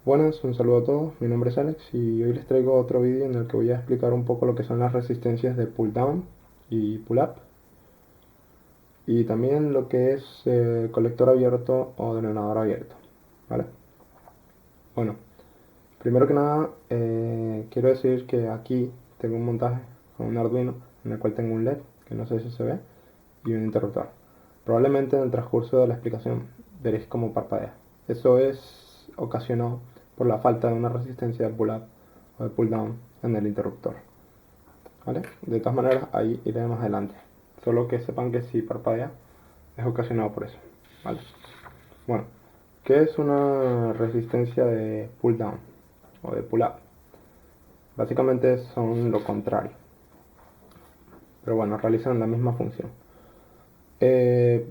Buenas, un saludo a todos, mi nombre es Alex y hoy les traigo otro vídeo en el que voy a explicar un poco lo que son las resistencias de pull down y pull up y también lo que es colector abierto o drenador abierto, ¿vale? Bueno, primero que nada quiero decir que aquí tengo un montaje con un Arduino en el cual tengo un LED, que no sé si se ve, y un interruptor. Probablemente en el transcurso de la explicación veréis cómo parpadea. Eso es ocasionado por la falta de una resistencia de pull up o de pull down en el interruptor, ¿vale? De todas maneras, ahí iré más adelante. Solo que sepan que si parpadea es ocasionado por eso, ¿vale? Bueno, ¿qué es una resistencia de pull down o de pull up? Básicamente son lo contrario, pero bueno, realizan la misma función. Eh,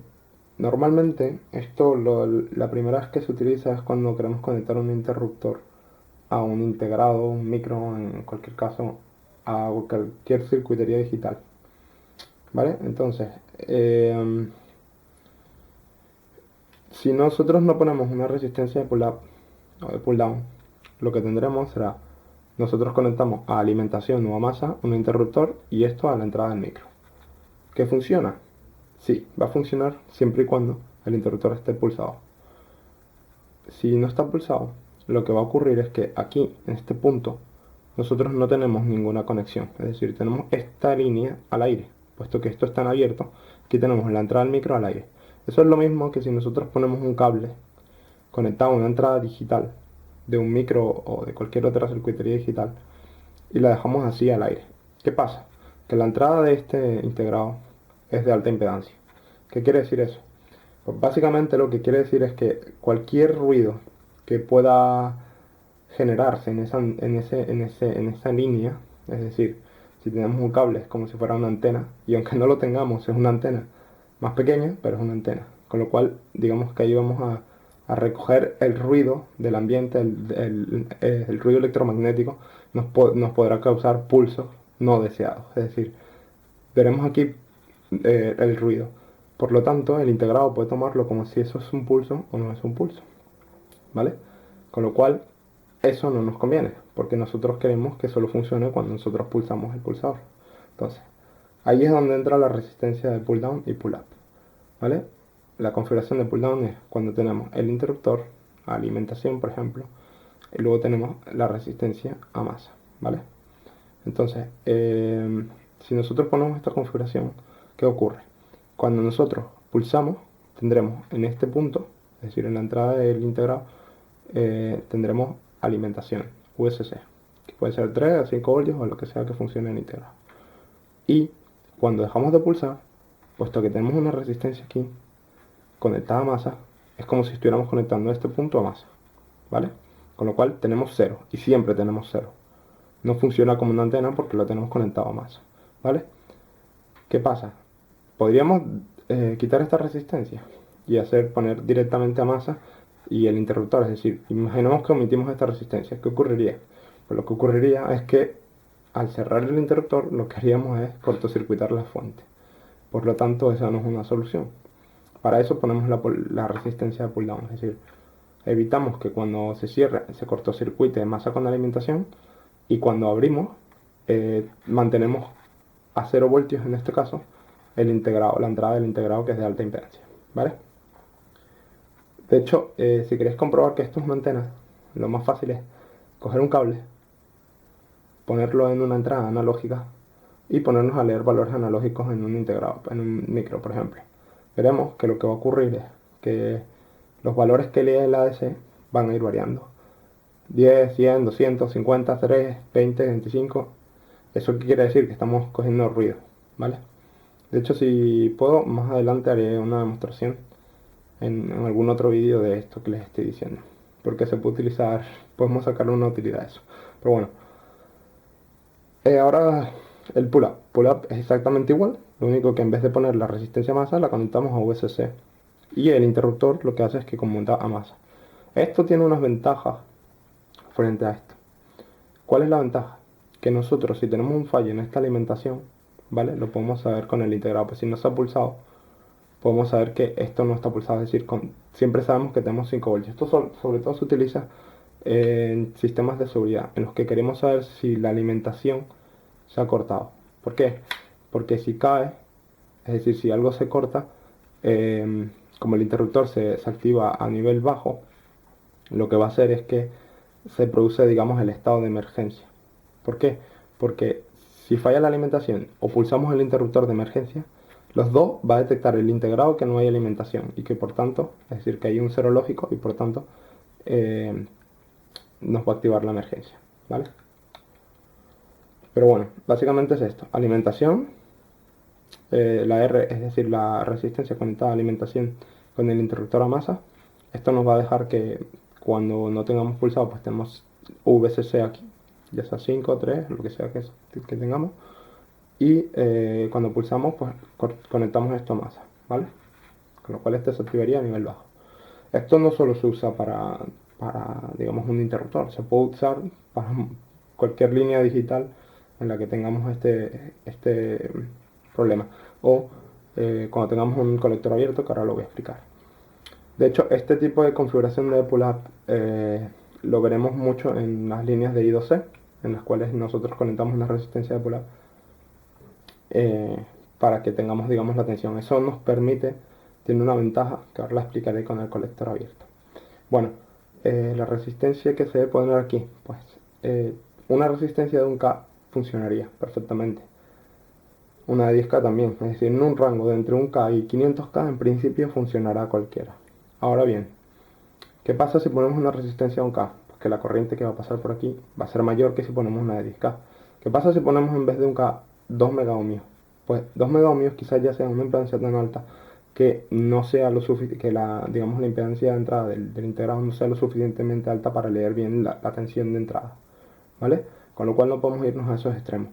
Normalmente la primera vez que se utiliza es cuando queremos conectar un interruptor a un integrado, un micro, en cualquier caso, a cualquier circuitería digital. ¿Vale? Entonces, si nosotros no ponemos una resistencia de pull up o de pull down, lo que tendremos será, nosotros conectamos a alimentación o a masa un interruptor y esto a la entrada del micro. ¿Qué funciona? Sí, va a funcionar siempre y cuando el interruptor esté pulsado. Si no está pulsado, lo que va a ocurrir es que aquí, en este punto, nosotros no tenemos ninguna conexión. Es decir, tenemos esta línea al aire, puesto que esto está en abierto. Aquí tenemos la entrada del micro al aire. Eso es lo mismo que si nosotros ponemos un cable conectado a una entrada digital de un micro o de cualquier otra circuitería digital y la dejamos así al aire. ¿Qué pasa? Que la entrada de este integrado es de alta impedancia. ¿Qué quiere decir eso? Pues básicamente lo que quiere decir es que cualquier ruido que pueda generarse en esa línea, es decir, si tenemos un cable es como si fuera una antena, y aunque no lo tengamos, es una antena más pequeña, pero es una antena. Con lo cual, digamos que ahí vamos a recoger el ruido del ambiente, el ruido electromagnético, nos podrá causar pulsos no deseados. Es decir, veremos aquí el ruido. Por lo tanto, el integrado puede tomarlo como si eso es un pulso o no es un pulso, ¿vale? Con lo cual, eso no nos conviene, porque nosotros queremos que solo funcione cuando nosotros pulsamos el pulsador. Entonces, ahí es donde entra la resistencia de pull down y pull up, ¿vale? La configuración de pull down es cuando tenemos el interruptor a alimentación, por ejemplo, y luego tenemos la resistencia a masa, ¿vale? Entonces, si nosotros ponemos esta configuración, ¿qué ocurre? Cuando nosotros pulsamos, tendremos en este punto, es decir, en la entrada del integrado, tendremos alimentación USC, que puede ser 3 a 5 voltios o lo que sea que funcione en integrado. Y cuando dejamos de pulsar, puesto que tenemos una resistencia aquí conectada a masa, es como si estuviéramos conectando este punto a masa, ¿vale? Con lo cual tenemos cero y siempre tenemos cero. No funciona como una antena porque lo tenemos conectado a masa, ¿vale? ¿Qué pasa? Podríamos quitar esta resistencia y poner directamente a masa y el interruptor, es decir, imaginemos que omitimos esta resistencia. ¿Qué ocurriría? Pues lo que ocurriría es que al cerrar el interruptor lo que haríamos es cortocircuitar la fuente. Por lo tanto, esa no es una solución. Para eso ponemos la resistencia de pull down, es decir, evitamos que cuando se cierre se cortocircuite masa con alimentación y cuando abrimos mantenemos a 0 voltios en este caso el integrado, la entrada del integrado que es de alta impedancia, ¿vale? De hecho, si queréis comprobar que esto es una antena, lo más fácil es coger un cable, ponerlo en una entrada analógica y ponernos a leer valores analógicos en un integrado, en un micro, por ejemplo. Veremos que lo que va a ocurrir es que los valores que lee el ADC van a ir variando. 10, 100, 200, 50, 3, 20, 25. ¿Eso qué quiere decir? Que estamos cogiendo ruido, ¿vale? De hecho, si puedo, más adelante haré una demostración en algún otro vídeo de esto que les estoy diciendo. Porque se puede utilizar, podemos sacarle una utilidad a eso. Pero bueno, ahora el pull up. Pull up es exactamente igual. Lo único que en vez de poner la resistencia a masa, la conectamos a VSC. Y el interruptor lo que hace es que conmuta a masa. Esto tiene unas ventajas frente a esto. ¿Cuál es la ventaja? Que nosotros, si tenemos un fallo en esta alimentación, ¿vale? Lo podemos saber con el integrado. Pues si no está pulsado, podemos saber que esto no está pulsado. Es decir, siempre sabemos que tenemos 5 voltios. Esto sobre todo se utiliza en sistemas de seguridad, en los que queremos saber si la alimentación se ha cortado. ¿Por qué? Porque si cae, es decir, si algo se corta, como el interruptor se activa a nivel bajo, lo que va a hacer es que se produce, digamos, el estado de emergencia. ¿Por qué? Porque si falla la alimentación o pulsamos el interruptor de emergencia, los dos va a detectar el integrado que no hay alimentación y que por tanto, es decir, que hay un cero lógico y por tanto eh, nos va a activar la emergencia, ¿vale? Pero bueno, básicamente es esto, alimentación, la R, es decir, la resistencia conectada a alimentación con el interruptor a masa. Esto nos va a dejar que cuando no tengamos pulsado, pues tenemos VCC aquí, ya sea 5, 3, lo que sea que tengamos. Y cuando pulsamos, pues conectamos esto a masa, ¿vale? Con lo cual este se activaría a nivel bajo. Esto no solo se usa digamos, un interruptor, se puede usar para cualquier línea digital en la que tengamos este problema. O cuando tengamos un colector abierto, que ahora lo voy a explicar. De hecho, este tipo de configuración de pull-up lo veremos mucho en las líneas de I2C, en las cuales nosotros conectamos una resistencia de pull-up para que tengamos, digamos, la tensión. Eso nos permite, tiene una ventaja que ahora la explicaré con el colector abierto. Bueno, la resistencia que se debe poner aquí, pues una resistencia de 1K funcionaría perfectamente. Una de 10K también, es decir, en un rango de entre 1K y 500K en principio funcionará cualquiera. Ahora bien, ¿qué pasa si ponemos una resistencia de 1K? Pues que la corriente que va a pasar por aquí va a ser mayor que si ponemos una de 10K. ¿Qué pasa si ponemos en vez de 1K 2 megaohmios? Pues 2 megaohmios quizás ya sea una impedancia tan alta que no sea lo suficiente, que digamos, la impedancia de entrada del integrado no sea lo suficientemente alta para leer bien la tensión de entrada, ¿vale? Con lo cual no podemos irnos a esos extremos.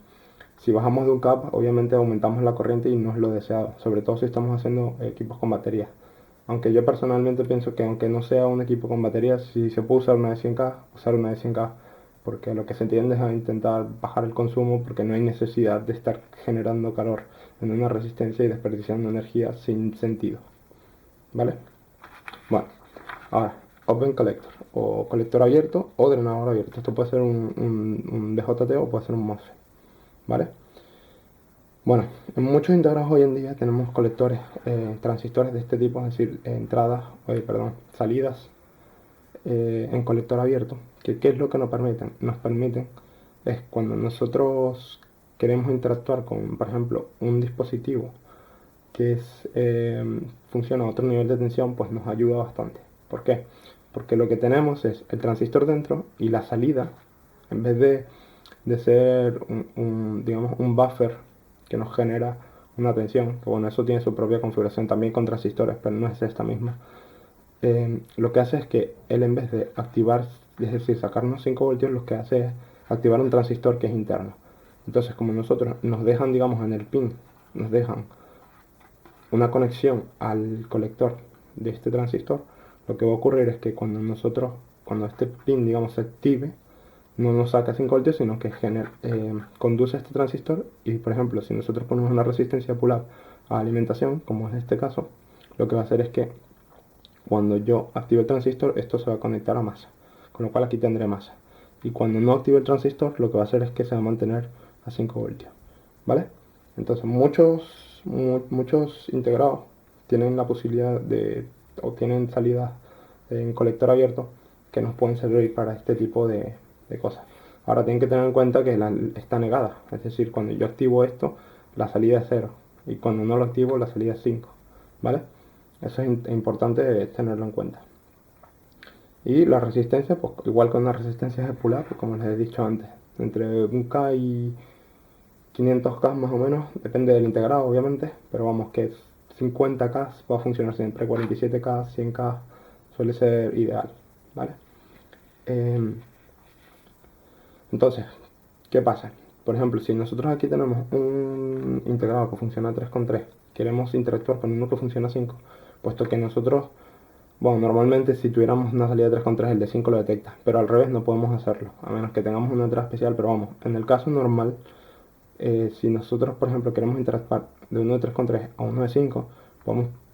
Si bajamos de 1K, obviamente aumentamos la corriente y no es lo deseado, sobre todo si estamos haciendo equipos con baterías. Aunque yo personalmente pienso que aunque no sea un equipo con baterías, si se puede usar una de 100K, usar una de 100K, porque lo que se entiende es a intentar bajar el consumo porque no hay necesidad de estar generando calor en una resistencia y desperdiciando energía sin sentido, ¿vale? Bueno, ahora, Open Collector, o colector abierto o drenador abierto. Esto puede ser un DJT o puede ser un MOSFET, ¿vale? Bueno, en muchos integrados hoy en día tenemos colectores, transistores de este tipo, es decir, entradas, perdón, salidas en colector abierto. ¿Qué es lo que nos permiten? Nos permiten es cuando nosotros queremos interactuar con, por ejemplo, un dispositivo que funciona a otro nivel de tensión, pues nos ayuda bastante. ¿Por qué? Porque lo que tenemos es el transistor dentro y la salida, en vez de ser digamos, un buffer que nos genera una tensión, que bueno, eso tiene su propia configuración también con transistores, pero no es esta misma. Lo que hace es que él, en vez de activar, es decir, sacarnos 5 voltios, lo que hace es activar un transistor que es interno. Entonces, como nosotros nos dejan, digamos, en el pin, nos dejan una conexión al colector de este transistor, lo que va a ocurrir es que cuando este pin, digamos, se active, no nos saca 5 voltios, sino que conduce a este transistor y, por ejemplo, si nosotros ponemos una resistencia pull-up a alimentación, como es este caso, lo que va a hacer es que cuando yo active el transistor, esto se va a conectar a masa, con lo cual aquí tendré masa. Y cuando no active el transistor, lo que va a hacer es que se va a mantener a 5 voltios, ¿vale? Entonces, muchos integrados tienen la posibilidad o tienen salidas en colector abierto que nos pueden servir para este tipo de cosas. Ahora tienen que tener en cuenta que está negada, es decir, cuando yo activo esto, la salida es 0 y cuando no lo activo, la salida es 5, ¿vale? Eso es importante tenerlo en cuenta. Y la resistencia, pues igual con una resistencia de pull-up, como les he dicho antes, entre 1K y 500K más o menos, depende del integrado obviamente, pero vamos que 50K va a funcionar siempre, 47K, 100K suele ser ideal, ¿vale? Entonces, ¿qué pasa? Por ejemplo, si nosotros aquí tenemos un integrado que funciona 3,3, queremos interactuar con uno que funciona 5, puesto que nosotros, bueno, normalmente si tuviéramos una salida 3,3 el de 5 lo detecta, pero al revés no podemos hacerlo, a menos que tengamos una entrada especial, pero vamos, en el caso normal, si nosotros, por ejemplo, queremos interactuar de uno de 3,3 a uno de 5,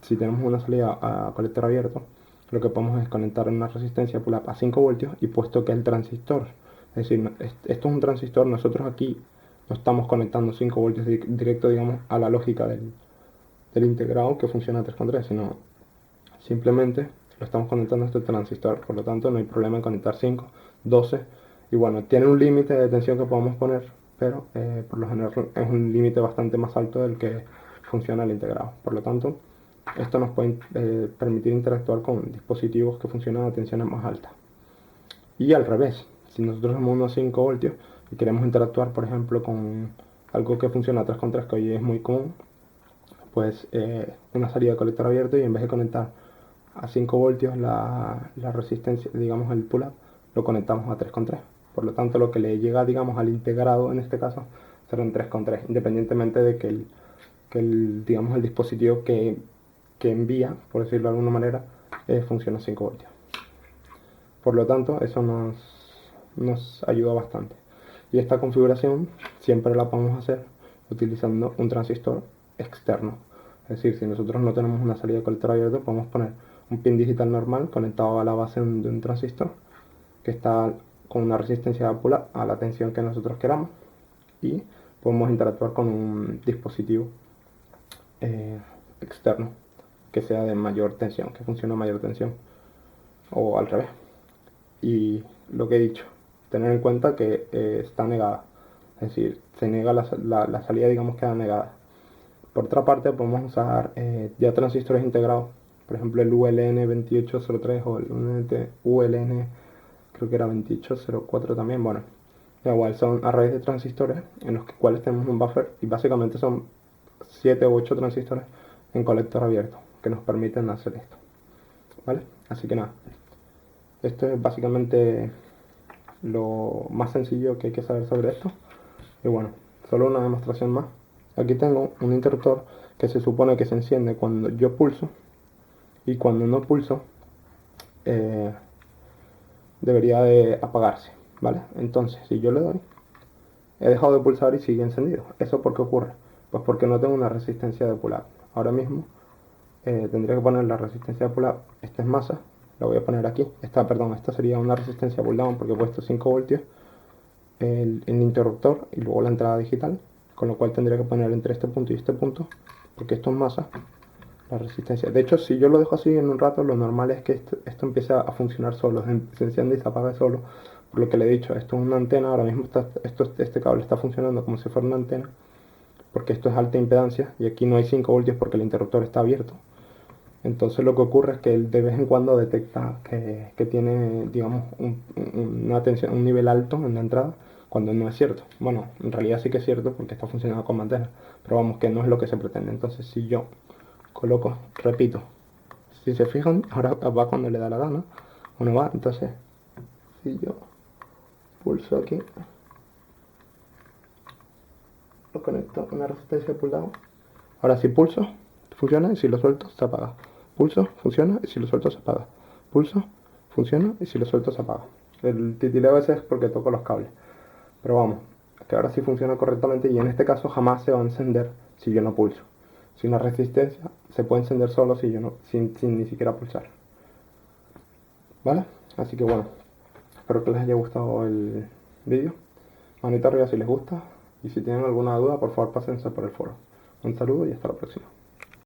si tenemos una salida a colector abierto, lo que podemos es conectar una resistencia pull-up a 5 voltios y puesto que el transistor, es decir, esto es un transistor, nosotros aquí no estamos conectando 5 voltios directo, digamos, a la lógica del integrado que funciona a 3,3, sino simplemente lo estamos conectando a este transistor, por lo tanto no hay problema en conectar 5, 12, y bueno, tiene un límite de tensión que podemos poner, pero por lo general es un límite bastante más alto del que funciona el integrado. Por lo tanto, esto nos puede permitir interactuar con dispositivos que funcionan a tensiones más altas. Y al revés, si nosotros tenemos unos 5 voltios y queremos interactuar, por ejemplo, con algo que funciona a 3,3, que hoy es muy común, pues una salida de colector abierto, y en vez de conectar a 5 voltios la resistencia, digamos el pull-up, lo conectamos a 3,3. Por lo tanto, lo que le llega, digamos, al integrado en este caso será un 3,3, independientemente de que digamos, el dispositivo que envía, por decirlo de alguna manera, funciona a 5 voltios. Por lo tanto, eso nos ayuda bastante. Y esta configuración siempre la podemos hacer utilizando un transistor externo. Es decir, si nosotros no tenemos una salida de colector abierto, podemos poner un pin digital normal conectado a la base de un transistor que está con una resistencia pull-up a la tensión que nosotros queramos, y podemos interactuar con un dispositivo externo que sea de mayor tensión, que funcione a mayor tensión, o al revés. Y lo que he dicho, tener en cuenta que está negada, es decir, se niega la salida, digamos, queda negada. Por otra parte, podemos usar ya transistores integrados, por ejemplo el ULN 2803 o el ULN, creo que era 2804 también. Bueno, igual son arrays de transistores en los cuales tenemos un buffer, y básicamente son 7 u 8 transistores en colector abierto que nos permiten hacer esto, ¿vale? Así que nada, esto es básicamente lo más sencillo que hay que saber sobre esto. Y bueno, solo una demostración más. Aquí tengo un interruptor que se supone que se enciende cuando yo pulso, y cuando no pulso debería de apagarse, ¿vale? Entonces, si yo le doy, he dejado de pulsar y sigue encendido. ¿Eso por qué ocurre? Pues porque no tengo una resistencia de pull-up. Ahora mismo tendría que poner la resistencia de pull-up. Esta es masa, la voy a poner aquí. Esta sería una resistencia pull-down porque he puesto 5 voltios, el interruptor y luego la entrada digital, con lo cual tendría que poner entre este punto y este punto, porque esto es masa, la resistencia. De hecho, si yo lo dejo así en un rato, lo normal es que esto empiece a funcionar solo, se enciende y se apaga solo. Por lo que le he dicho, esto es una antena, ahora mismo este cable está funcionando como si fuera una antena, porque esto es alta impedancia, y aquí no hay 5 voltios porque el interruptor está abierto. Entonces lo que ocurre es que él de vez en cuando detecta que tiene, digamos, una tensión, un nivel alto en la entrada, cuando no es cierto. Bueno, en realidad sí que es cierto porque está funcionando con mantener, pero vamos, que no es lo que se pretende. Entonces, si yo coloco, repito, si se fijan, ahora va cuando le da la gana, o no va. Entonces, si yo pulso aquí, lo conecto a una resistencia pull down. Ahora si pulso, funciona, y si lo suelto, se apaga. Pulso, funciona, y si lo suelto, se apaga. Pulso, funciona, y si lo suelto, se apaga. El titileo a veces es porque toco los cables. Pero vamos, que ahora sí funciona correctamente, y en este caso jamás se va a encender si yo no pulso. Si una resistencia se puede encender solo si yo no, sin ni siquiera pulsar. ¿Vale? Así que bueno, espero que les haya gustado el vídeo. Manita arriba si les gusta, y si tienen alguna duda, por favor pásense por el foro. Un saludo y hasta la próxima.